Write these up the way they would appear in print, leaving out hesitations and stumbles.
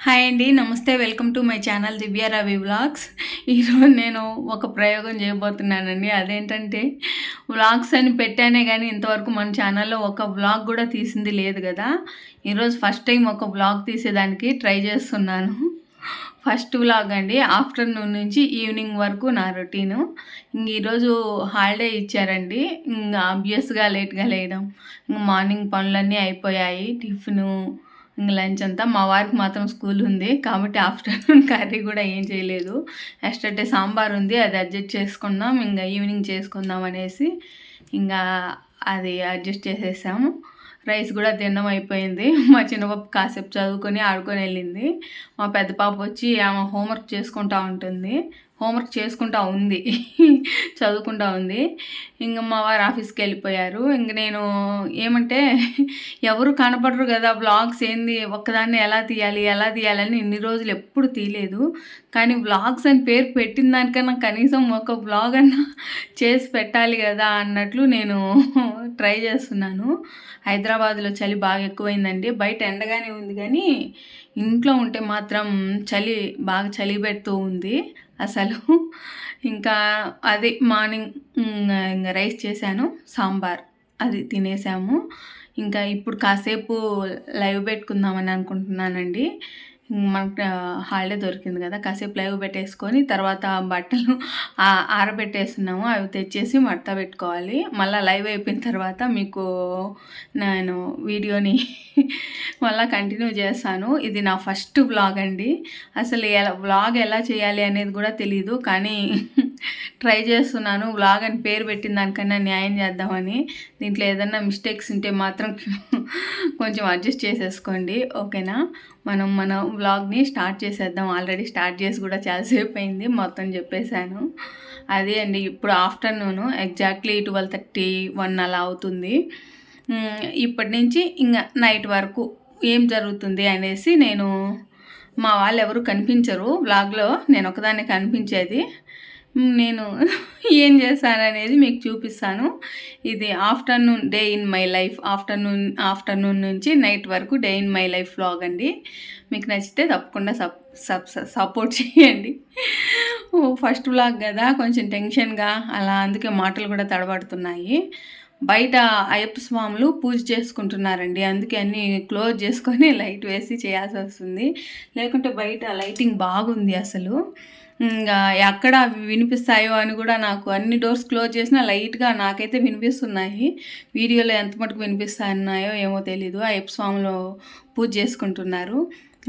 Hi అండి. నమస్తే. Welcome to my channel Divya Ravi vlogs. ఈరోజు నేను ఒక ప్రయోగం చేయబోతున్నానండి. అదేంటంటే వ్లాగ్స్ అని పెట్టానే కానీ ఇంతవరకు మన ఛానల్లో ఒక వ్లాగ్ కూడా తీసింది లేదు కదా. ఈరోజు ఫస్ట్ టైం ఒక వ్లాగ్ తీసేదానికి ట్రై చేస్తున్నాను. ఫస్ట్ వ్లాగ్ అండి. ఆఫ్టర్నూన్ నుంచి ఈవినింగ్ వరకు నా రొటీను. ఈరోజు హాలిడే ఇచ్చారండి. ఆబ్వియస్గా లేట్గా లేయడం, మార్నింగ్ పనులన్నీ అయిపోయాయి. టిఫిను లంచ్ అంతా. మా వారికి మాత్రం స్కూల్ ఉంది కాబట్టి ఆఫ్టర్నూన్ కర్రీ కూడా ఏం చేయలేదు. ఎస్టర్డే సాంబార్ ఉంది, అది అడ్జస్ట్ చేసుకున్నాం. ఇంకా ఈవినింగ్ చేసుకుందాం అనేసి ఇంకా అది అడ్జస్ట్ చేసేసాము. రైస్ కూడా తినడం అయిపోయింది. మా చిన్న పాప కాసేపు చదువుకొని ఆడుకొని వెళ్ళింది. మా పెద్ద పాప వచ్చి ఆమె హోంవర్క్ చేసుకుంటూ ఉంటుంది. హోంవర్క్ చేసుకుంటూ ఉంది, చదువుకుంటూ ఉంది. ఇంక మా వారు ఆఫీస్కి వెళ్ళిపోయారు. ఇంక నేను ఏమంటే ఎవరు కనపడరు కదా, వ్లాగ్స్ ఏంది ఒక్కదాన్ని ఎలా తీయాలని ఇన్ని రోజులు ఎప్పుడు తీయలేదు. కానీ వ్లాగ్స్ అని పేరు పెట్టిన దానికన్నా కనీసం ఒక వ్లాగ్ అన్నా చేసి పెట్టాలి కదా అన్నట్లు నేను ట్రై చేస్తున్నాను. హైదరాబాద్లో చలి బాగా ఎక్కువైందండి. బయట ఎండగానే ఉంది కానీ ఇంట్లో ఉంటే మాత్రం బాగా చలి పెడుతూ ఉంది అసలు. ఇంకా అది మార్నింగ్ ఇంకా రైస్ చేశాను, సాంబార్ అది తినేసాము. ఇంకా ఇప్పుడు కాసేపు లైవ్ పెట్టుకుందామని అనుకుంటున్నానండి. మనకు హాలిడే దొరికింది కదా, కాసేపు లైవ్ పెట్టేసుకొని తర్వాత బట్టలు ఆరబెట్టేస్తున్నాము. అవి తెచ్చేసి మడత పెట్టుకోవాలి. మళ్ళీ లైవ్ అయిపోయిన తర్వాత మీకు నేను వీడియోని మళ్ళీ కంటిన్యూ చేస్తాను. ఇది నా ఫస్ట్ వ్లాగ్ అండి. అసలు వ్లాగ్ ఎలా చేయాలి అనేది కూడా తెలీదు, కానీ ట్రై చేస్తున్నాను. వ్లాగ్ అని పేరు పెట్టిన దానికన్నా న్యాయం చేద్దామని. దీంట్లో ఏదన్నా మిస్టేక్స్ ఉంటే మాత్రం కొంచెం అడ్జస్ట్ చేసేసుకోండి, ఓకేనా. మన వ్లాగ్ని స్టార్ట్ చేసేద్దాం. ఆల్రెడీ స్టార్ట్ చేసి కూడా చాలాసేపు అయింది, మొత్తం చెప్పేశాను. అదే అండి, ఇప్పుడు ఆఫ్టర్నూను ఎగ్జాక్ట్లీ 12:30-1 అలా అవుతుంది. ఇప్పటి నుంచి ఇంకా నైట్ వరకు ఏం జరుగుతుంది అనేసి మా వాళ్ళు ఎవరు కనిపించరు వ్లాగ్లో, నేను ఒకదాన్ని కనిపించేది. నేను ఏం చేశాననేది మీకు చూపిస్తాను. ఇది afternoon day in my life. Afternoon నుంచి నైట్ వరకు day in my life vlog అండి. మీకు నచ్చితే తప్పకుండా సపోర్ట్ చేయండి. ఫస్ట్ వ్లాగ్ కదా, కొంచెం టెన్షన్గా అలా, అందుకే మాటలు కూడా తడబడుతున్నాయి. బయట అయ్యప్ప స్వాములు పూజ చేసుకుంటున్నారండి, అందుకే అన్నీ క్లోజ్ చేసుకొని లైట్ వేసి చేయాల్సి వస్తుంది. లేకుంటే బయట లైటింగ్ బాగుంది అసలు. ఇంకా ఎక్కడ అవి వినిపిస్తాయో అని కూడా, నాకు అన్ని డోర్స్ క్లోజ్ చేసినా లైట్గా నాకైతే వినిపిస్తున్నాయి. వీడియోలో ఎంత మటుకు వినిపిస్తున్నాయో ఏమో తెలీదు. అయ్యప్ప స్వాములు పూజ చేసుకుంటున్నారు.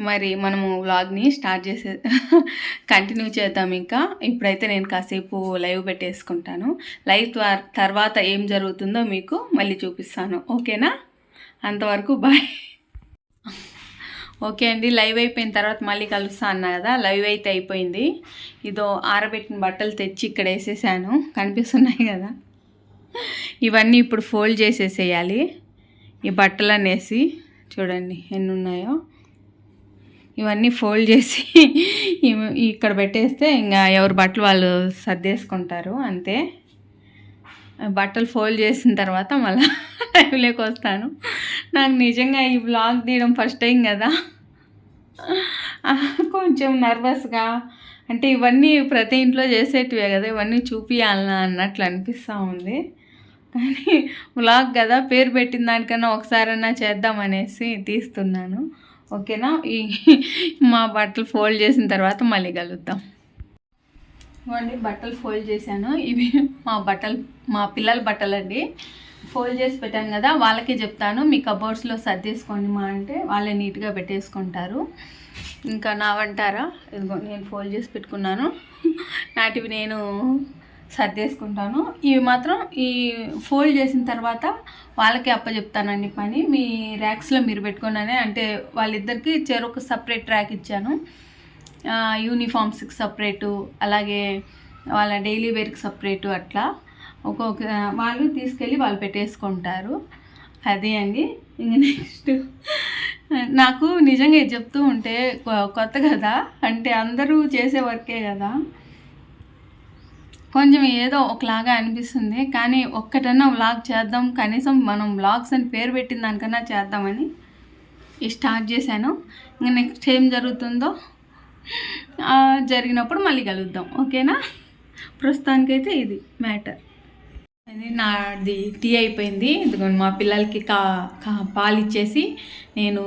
మరి మనము వ్లాగ్ని స్టార్ట్ కంటిన్యూ చేద్దాం. ఇంకా ఇప్పుడైతే నేను కాసేపు లైవ్ పెట్టేసుకుంటాను. లైవ్ తర్వాత ఏం జరుగుతుందో మీకు మళ్ళీ చూపిస్తాను, ఓకేనా. అంతవరకు బాయ్. ఓకే అండి, లైవ్ అయిపోయిన తర్వాత మళ్ళీ కలుస్తా అన్నా కదా. లైవ్ అయితే అయిపోయింది. ఇదో ఆరబెట్టిన బట్టలు తెచ్చి ఇక్కడ వేసేసాను, కనిపిస్తున్నాయి కదా. ఇవన్నీ ఇప్పుడు ఫోల్డ్ చేసేసేయాలి. ఈ బట్టలన్నీ వేసి చూడండి ఎన్ని ఉన్నాయో. ఇవన్నీ ఫోల్డ్ చేసి ఇక్కడ పెట్టేస్తే ఇంకా ఎవరి బట్టలు వాళ్ళు సర్దేసుకుంటారు, అంతే. బట్టలు ఫోల్డ్ చేసిన తర్వాత మళ్ళీ లైవ్లోకి వస్తాను. నాకు నిజంగా ఈ వ్లాగ్ తీయడం ఫస్ట్ టైం కదా, కొంచెం నర్వస్గా. అంటే ఇవన్నీ ప్రతి ఇంట్లో చేసేటివే కదా, ఇవన్నీ చూపించాలన్నా అన్నట్లు అనిపిస్తూ ఉంది. కానీ వ్లాగ్ కదా, పేరు పెట్టిన దానికన్నా ఒకసారన్నా చేద్దామనేసి తీస్తున్నాను, ఓకేనా. మా బట్టలు ఫోల్డ్ చేసిన తర్వాత మళ్ళీ కలుద్దాం. ఇవ్వండి, బట్టలు ఫోల్డ్ చేశాను. ఇవి మా పిల్లల బట్టలు అండి. ఫోల్డ్ చేసి పెట్టాను కదా, వాళ్ళకే చెప్తాను మీ కబోర్డ్స్లో సర్దేసుకోండి మా అంటే వాళ్ళే నీట్గా పెట్టేసుకుంటారు. ఇంకా నావంటారా, ఇదిగో నేను ఫోల్డ్ చేసి పెట్టుకున్నాను. నాటివి నేను సర్దేసుకుంటాను. ఇవి మాత్రం ఈ ఫోల్డ్ చేసిన తర్వాత వాళ్ళకే అప్పచెప్తానండి పని. మీ ర్యాక్స్లో మీరు పెట్టుకున్నానే, అంటే వాళ్ళిద్దరికి చెరొక సపరేట్ ర్యాక్ ఇచ్చాను. యూనిఫామ్స్కి సపరేటు, అలాగే వాళ్ళ డైలీ వేర్కి సపరేటు, అట్లా ఒక్కొక్క వాళ్ళు తీసుకెళ్ళి వాళ్ళు పెట్టేసుకుంటారు. అదే అండి. ఇంక నెక్స్ట్ నాకు నిజంగా ఇది చెప్తూ ఉంటే కొత్త కదా, అంటే అందరూ చేసే వర్కే కదా, కొంచెం ఏదో ఒకలాగా అనిపిస్తుంది. కానీ ఒక్కటన్నా వ్లాగ్ చేద్దాం, కనీసం మనం వ్లాగ్స్ అని పేరు పెట్టిన దానికన్నా చేద్దామని స్టార్ట్ చేశాను. ఇంకా నెక్స్ట్ ఏం జరుగుతుందో జరిగినప్పుడు మళ్ళీ కలుద్దాం, ఓకేనా? ప్రస్తుతానికైతే ఇది మ్యాటర్. అది నాది టీ అయిపోయింది. ఇదిగోండి మా పిల్లలకి పాలు ఇచ్చేసి నేను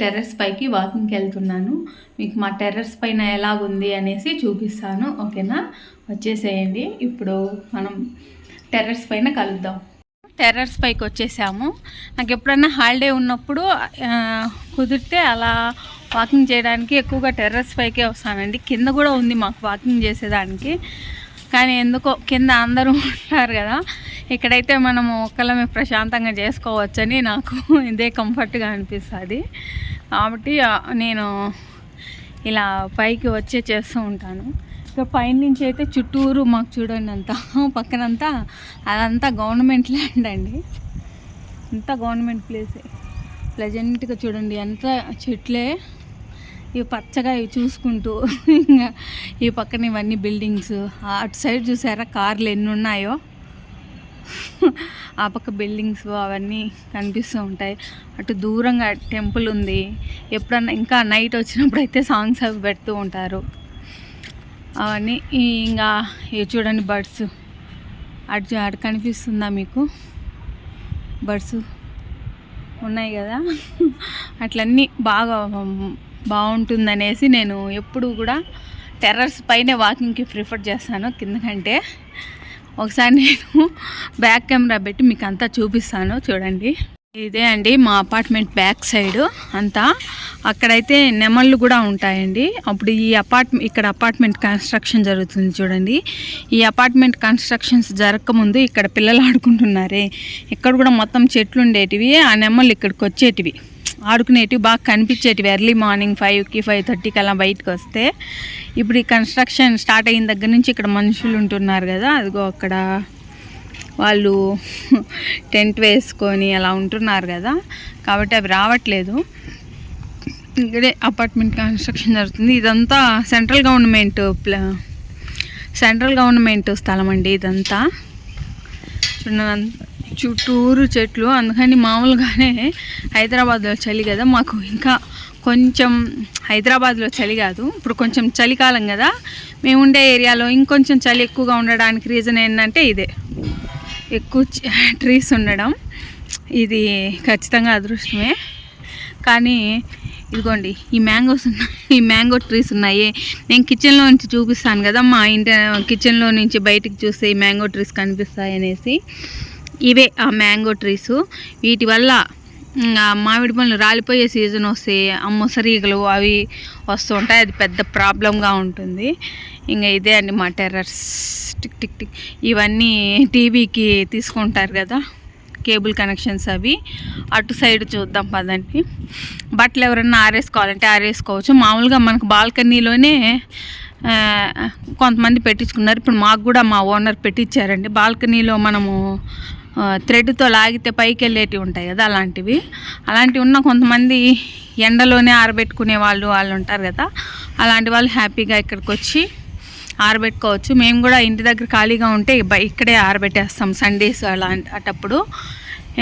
టెర్రస్ పైకి వాకింగ్కి వెళ్తున్నాను. మీకు మా టెర్రస్ పైన ఎలాగుంది అనేసి చూపిస్తాను, ఓకేనా? వచ్చేసేయండి. ఇప్పుడు మనం టెర్రస్ పైన కలుద్దాం. టెర్రస్ పైకి వచ్చేసాము. నాకు ఎప్పుడన్నా హాలిడే ఉన్నప్పుడు కుదిరితే అలా వాకింగ్ చేయడానికి ఎక్కువగా టెర్రస్ పైకే వస్తానండి. కింద కూడా ఉంది మాకు వాకింగ్ చేసేదానికి, కానీ ఎందుకో కింద అందరూ ఉంటారు కదా, ఇక్కడైతే మనము ఒక్కళ్ళమే ప్రశాంతంగా చేసుకోవచ్చని నాకు ఇదే కంఫర్ట్గా అనిపిస్తుంది. కాబట్టి నేను ఇలా పైకి వచ్చే చేస్తూ ఉంటాను. ఇక పైనుంచి అయితే చుట్టూరు మాకు చూడండి అంతా పక్కనంతా అదంతా గవర్నమెంట్ ల్యాండ్ అండి. అంతా గవర్నమెంట్ ప్లేసే. ప్లెజెంట్గా చూడండి, అంత చెట్లే, ఇవి పచ్చగా ఇవి చూసుకుంటూ ఇంకా ఈ పక్కన ఇవన్నీ బిల్డింగ్స్. అటు సైడ్ చూసారా కార్లు ఎన్ని ఉన్నాయో, ఆ పక్క బిల్డింగ్స్ అవన్నీ కనిపిస్తూ ఉంటాయి. అటు దూరంగా టెంపుల్ ఉంది. ఎప్పుడన్నా ఇంకా నైట్ వచ్చినప్పుడు అయితే సాంగ్స్ అవి పెడుతూ ఉంటారు అవన్నీ. ఇంకా ఇవి చూడండి బర్డ్స్, అటు కనిపిస్తుందా మీకు? బర్డ్స్ ఉన్నాయి కదా, అట్లన్నీ బాగుంటుందనేసి నేను ఎప్పుడు కూడా టెర్రస్ పైనే వాకింగ్కి ప్రిఫర్ చేస్తాను కింద కంటే. ఒకసారి నేను బ్యాక్ కెమెరా పెట్టి మీకు అంతా చూపిస్తాను, చూడండి. ఇదే అండి మా అపార్ట్మెంట్ బ్యాక్ సైడ్ అంతా. అక్కడైతే నెమళ్ళు కూడా ఉంటాయండి. అప్పుడు ఇక్కడ అపార్ట్మెంట్ కన్స్ట్రక్షన్ జరుగుతుంది చూడండి. ఈ అపార్ట్మెంట్ కన్స్ట్రక్షన్స్ జరగకముందు ఇక్కడ పిల్లలు ఆడుకుంటున్నారే, ఇక్కడ కూడా మొత్తం చెట్లు ఉండేటివి. ఆ నెమళ్ళు ఇక్కడికి వచ్చేటివి, ఆడుకునేటివి, బాగా కనిపించేటివి. ఎర్లీ మార్నింగ్ 5కి 5:30కి అలా బయటకు వస్తే. ఇప్పుడు ఈ కన్స్ట్రక్షన్ స్టార్ట్ అయిన దగ్గర నుంచి ఇక్కడ మనుషులు ఉంటున్నారు కదా, అదిగో అక్కడ వాళ్ళు టెంట్ వేసుకొని అలా ఉంటున్నారు కదా, కాబట్టి అవి రావట్లేదు. ఇక్కడే అపార్ట్మెంట్ కన్స్ట్రక్షన్ జరుగుతుంది. ఇదంతా సెంట్రల్ గవర్నమెంట్ స్థలం అండి ఇదంతా. చుట్టూరు చెట్లు. అందుకని మామూలుగానే హైదరాబాద్లో చలి కదా, మాకు ఇంకా కొంచెం హైదరాబాద్లో చలి కాదు, ఇప్పుడు కొంచెం చలికాలం కదా, మేము ఉండే ఏరియాలో ఇంకొంచెం చలి ఎక్కువగా ఉండడానికి రీజన్ ఏంటంటే ఇదే, ఎక్కువ ట్రీస్ ఉండడం. ఇది ఖచ్చితంగా అదృష్టమే. కానీ ఇదిగోండి ఈ మ్యాంగో ట్రీస్ ఉన్నాయి. నేను కిచెన్లో నుంచి చూపిస్తాను కదా, మా ఇంటి కిచెన్లో నుంచి బయటికి చూస్తే ఈ మ్యాంగో ట్రీస్ కనిపిస్తాయి అనేసి. ఇవే ఆ మ్యాంగో ట్రీస్. వీటి వల్ల మామిడి పండ్లు రాలిపోయే సీజన్ వస్తే ముసరీగలు అవి వస్తూ ఉంటాయి, అది పెద్ద ప్రాబ్లంగా ఉంటుంది. ఇంకా ఇదే అండి మా టెర్రస్. టిక్ టిక్ టిక్ ఇవన్నీ టీవీకి తీసుకుంటారు కదా కేబుల్ కనెక్షన్స్, అవి. అటు సైడ్ చూద్దాం పదండి. బట్టలు ఎవరన్నా ఆరేసుకోవాలంటే ఆరేసుకోవచ్చు. మామూలుగా మనకు బాల్కనీలోనే కొంతమంది పెట్టించుకున్నారు. ఇప్పుడు మాకు కూడా మా ఓనర్ పెట్టించారండి. బాల్కనీలో మనము థ్రెడ్తో లాగితే పైకి వెళ్ళేటివి ఉంటాయి కదా, అలాంటివి ఉన్న కొంతమంది ఎండలోనే ఆరబెట్టుకునే వాళ్ళు ఉంటారు కదా, అలాంటి వాళ్ళు హ్యాపీగా ఇక్కడికి వచ్చి ఆరబెట్టుకోవచ్చు. మేము కూడా ఇంటి దగ్గర ఖాళీగా ఉంటే ఇక్కడే ఆరబెట్టేస్తాం సండేస్ అటప్పుడు.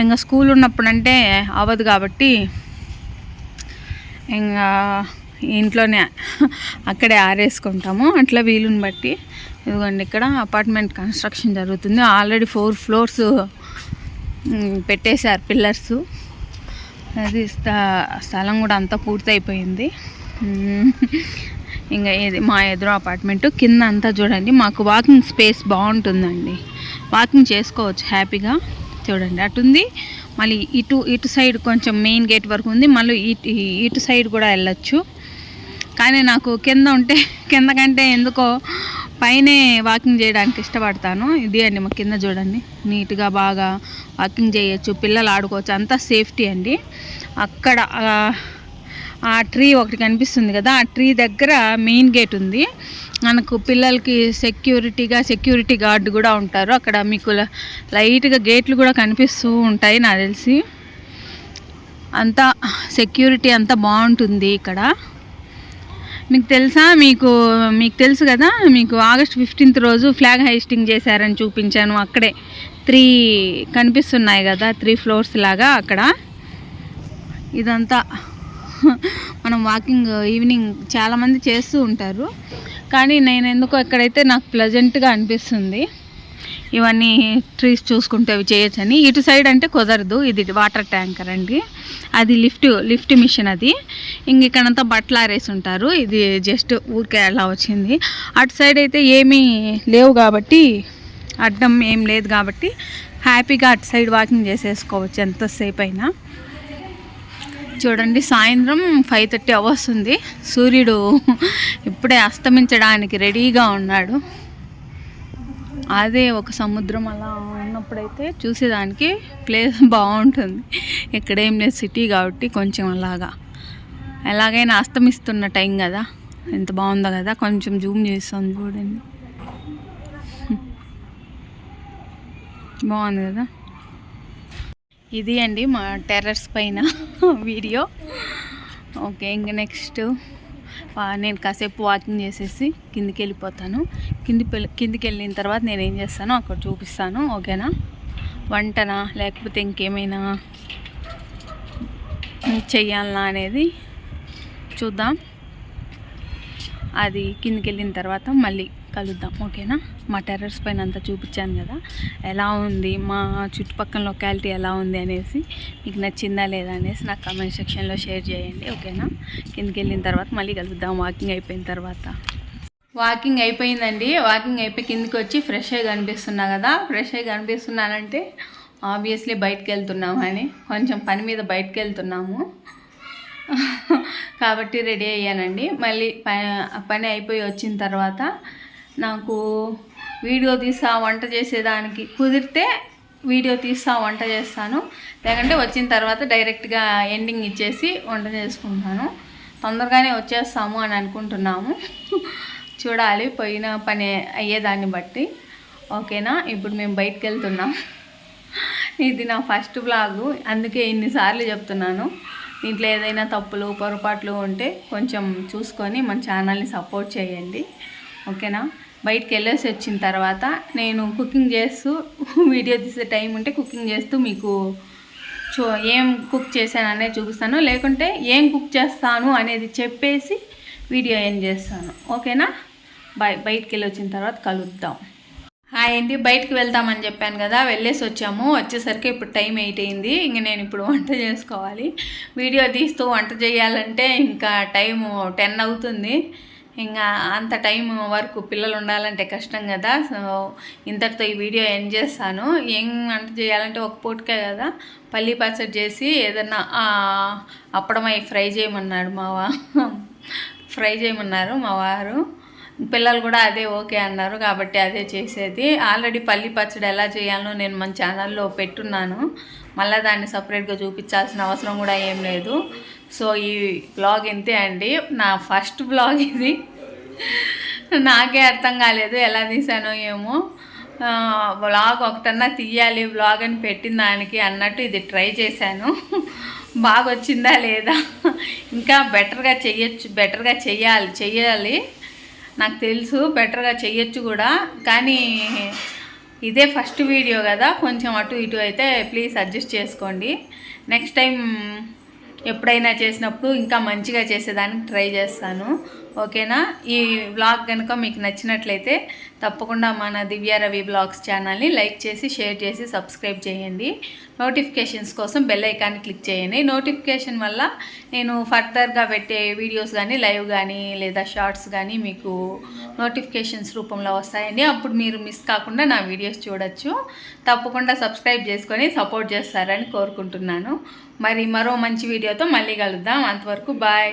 ఇంకా స్కూల్ ఉన్నప్పుడు అంటే అవ్వదు కాబట్టి ఇంకా ఇంట్లోనే అక్కడే ఆరేసుకుంటాము, అట్లా వీలుని బట్టి. ఇదిగోండి ఇక్కడ అపార్ట్మెంట్ కన్స్ట్రక్షన్ జరుగుతుంది. ఆల్రెడీ 4 floors పెట్టేశారు పిల్లర్స్. అది స్థలం కూడా అంతా పూర్తయిపోయింది. ఇంకా ఇది మా ఎదురు అపార్ట్మెంట్. కింద అంతా చూడండి, మాకు వాకింగ్ స్పేస్ బాగుంటుందండి, వాకింగ్ చేసుకోవచ్చు హ్యాపీగా. చూడండి అటుంది, మళ్ళీ ఇటు సైడ్ కొంచెం మెయిన్ గేట్ వరకు ఉంది, మళ్ళీ ఇటు సైడ్ కూడా వెళ్ళచ్చు. కానీ నాకు కింద కంటే ఎందుకో పైనే వాకింగ్ చేయడానికి ఇష్టపడతాను. ఇది అండి మా కింద చూడండి, నీట్గా బాగా వాకింగ్ చేయొచ్చు, పిల్లలు ఆడుకోవచ్చు, అంతా సేఫ్టీ అండి. అక్కడ ఆ ట్రీ ఒకటి కనిపిస్తుంది కదా, ఆ ట్రీ దగ్గర మెయిన్ గేట్ ఉంది. మనకు పిల్లలకి సెక్యూరిటీ గార్డ్ కూడా ఉంటారు అక్కడ. మీకు లైట్గా గేట్లు కూడా కనిపిస్తూ ఉంటాయి నాకు తెలిసి. అంతా సెక్యూరిటీ అంతా బాగుంటుంది ఇక్కడ. మీకు తెలుసా, మీకు తెలుసు కదా, మీకు August 15th రోజు ఫ్లాగ్ హైస్టింగ్ చేశారని చూపించాను. అక్కడే 3 కనిపిస్తున్నాయి కదా, 3 floors లాగా అక్కడ. ఇదంతా మనం వాకింగ్ ఈవినింగ్ చాలామంది చేస్తూ ఉంటారు, కానీ నేను ఎందుకో ఇక్కడైతే నాకు ప్లెజెంట్గా అనిపిస్తుంది. ఇవన్నీ ట్రీస్ చూసుకుంటే అవి చేయొచ్చని. ఇటు సైడ్ అంటే కుదరదు, ఇది వాటర్ ట్యాంకర్ అండి, అది లిఫ్ట్ మిషన్ అది. ఇంక ఇక్కడంతా బట్టలు ఆరేసి ఉంటారు, ఇది జస్ట్ ఊరికే అలా వచ్చింది. అటు సైడ్ అయితే ఏమీ లేవు కాబట్టి, అడ్డం ఏం లేదు కాబట్టి హ్యాపీగా అటు సైడ్ వాకింగ్ చేసేసుకోవచ్చు ఎంతసేపు అయినా. చూడండి, సాయంత్రం 5:30 అవర్స్తుంది, సూర్యుడు ఇప్పుడే అస్తమించడానికి రెడీగా ఉన్నాడు. అదే ఒక సముద్రం అలా ఉన్నప్పుడైతే చూసేదానికి ప్లేస్ బాగుంటుంది. ఇక్కడేం లేదు, సిటీ కాబట్టి కొంచెం అలాగా. ఎలాగైనా అస్తమిస్తున్న టైం కదా, ఎంత బాగుందో కదా. కొంచెం జూమ్ చేస్తాను చూడండి, బాగుంది కదా. ఇది అండి మా టెర్రస్ పైన వీడియో. ఓకే, ఇంక నెక్స్ట్ నేను కాసేపు వాకింగ్ చేసేసి కిందికి వెళ్ళిపోతాను. కిందికి వెళ్ళిన తర్వాత నేను ఏం చేస్తానో అక్కడ చూపిస్తాను, ఓకేనా. వంటనా లేకపోతే ఇంకేమైనా చెయ్యాలనా అనేది చూద్దాం. అది కిందికి వెళ్ళిన తర్వాత మళ్ళీ కలుద్దాం, ఓకేనా. మా టెర్రస్ పైన అంతా చూపించాను కదా, ఎలా ఉంది, మా చుట్టుపక్కల లొకాలిటీ ఎలా ఉంది అనేసి, మీకు నచ్చిందా లేదా అనేసి నాకు కామెంట్ సెక్షన్లో షేర్ చేయండి, ఓకేనా. కిందికి వెళ్ళిన తర్వాత మళ్ళీ కలుద్దాం వాకింగ్ అయిపోయిన తర్వాత. వాకింగ్ అయిపోయిందండి. వాకింగ్ అయిపోయి కిందికి వచ్చి ఫ్రెష్ అయ్యి కనిపిస్తున్నా కదా. ఫ్రెష్ అయ్యి కనిపిస్తున్నానంటే ఆబ్వియస్లీ బయటకు వెళ్తున్నాము అని, కొంచెం పని మీద బయటకు వెళ్తున్నాము కాబట్టి రెడీ అయ్యానండి. మళ్ళీ పని అయిపోయి వచ్చిన తర్వాత నాకు వీడియో తీసా వంట చేసేదానికి కుదిరితే వీడియో తీసా వంట చేస్తాను, లేకంటే వచ్చిన తర్వాత డైరెక్ట్గా ఎండింగ్ ఇచ్చేసి వంట చేసుకుంటాను. తొందరగానే వచ్చేస్తాము అని అనుకుంటున్నాము, చూడాలి పోయిన పని అయ్యేదాన్ని బట్టి, ఓకేనా. ఇప్పుడు మేము బయటకు వెళ్తున్నాం. ఇది నా ఫస్ట్ వ్లాగు, అందుకే ఇన్నిసార్లు చెప్తున్నాను. దీంట్లో ఏదైనా తప్పులు పొరపాట్లు ఉంటే కొంచెం చూసుకొని మన ఛానల్ని సపోర్ట్ చేయండి, ఓకేనా. బయటికి వెళ్ళేసి వచ్చిన తర్వాత నేను కుకింగ్ చేస్తూ వీడియో తీసే టైం ఉంటే కుకింగ్ చేస్తూ మీకు ఏం కుక్ చేశాను అనేది చూపిస్తాను, లేకుంటే ఏం కుక్ చేస్తాను అనేది చెప్పేసి వీడియో ఏం చేస్తాను, ఓకేనా. బయటికి వెళ్ళి వచ్చిన తర్వాత కలుద్దాం. హాయ్ అండి, బయటకు వెళ్తామని చెప్పాను కదా, వెళ్ళేసి వచ్చాము. వచ్చేసరికి ఇప్పుడు టైం 8 అయింది. ఇంక నేను ఇప్పుడు వంట చేసుకోవాలి. వీడియో తీస్తూ వంట చేయాలంటే ఇంకా టైము 10 అవుతుంది. ఇంకా అంత టైం వరకు పిల్లలు ఉండాలంటే కష్టం కదా. సో ఇంతటితో ఈ వీడియో ఎండ్ చేస్తాను. ఏం వంట చేయాలంటే ఒక పూటకే కదా, పల్లీ పచ్చడి చేసి ఏదన్నా అప్పడమై ఫ్రై చేయమన్నారు మా వారు. పిల్లలు కూడా అదే ఓకే అన్నారు కాబట్టి అదే చేసేది. ఆల్రెడీ పల్లి పచ్చడి ఎలా చేయాలో నేను మన ఛానల్లో పెట్టున్నాను, మళ్ళీ దాన్ని సపరేట్గా చూపించాల్సిన అవసరం కూడా ఏం లేదు. సో ఈ బ్లాగ్ ఇంతే అండి, నా ఫస్ట్ బ్లాగ్ ఇది. నాకే అర్థం కాలేదు ఎలా తీసానో ఏమో. బ్లాగ్ ఒకటన్నా తీయాలి బ్లాగ్ అని పెట్టిన దానికి అన్నట్టు ఇది ట్రై చేశాను. బాగా వచ్చిందా లేదా, ఇంకా బెటర్గా చెయ్యాలి నాకు తెలుసు, బెటర్గా చెయ్యొచ్చు కూడా. కానీ ఇదే ఫస్ట్ వీడియో కదా, కొంచెం అటు ఇటు అయితే ప్లీజ్ అడ్జస్ట్ చేసుకోండి. నెక్స్ట్ టైం ఎప్పుడైనా చేసినప్పుడు ఇంకా మంచిగా చేసేదానికి ట్రై చేస్తాను, ఓకేనా. ఈ వ్లాగ్ కనుక మీకు నచ్చినట్లయితే తప్పకుండా మన దివ్య రవి బ్లాగ్స్ ఛానల్ని లైక్ చేసి షేర్ చేసి సబ్స్క్రైబ్ చేయండి. నోటిఫికేషన్స్ కోసం బెల్ ఐకాన్ని క్లిక్ చేయండి. నోటిఫికేషన్ వల్ల నేను ఫర్దర్గా పెట్టే వీడియోస్ కానీ లైవ్ కానీ లేదా షార్ట్స్ కానీ మీకు నోటిఫికేషన్స్ రూపంలో వస్తాయండి. అప్పుడు మీరు మిస్ కాకుండా నా వీడియోస్ చూడొచ్చు. తప్పకుండా సబ్స్క్రైబ్ చేసుకొని సపోర్ట్ చేస్తారని కోరుకుంటున్నాను. మరి మరో మంచి వీడియోతో మళ్ళీ కలుద్దాం. అంతవరకు బాయ్.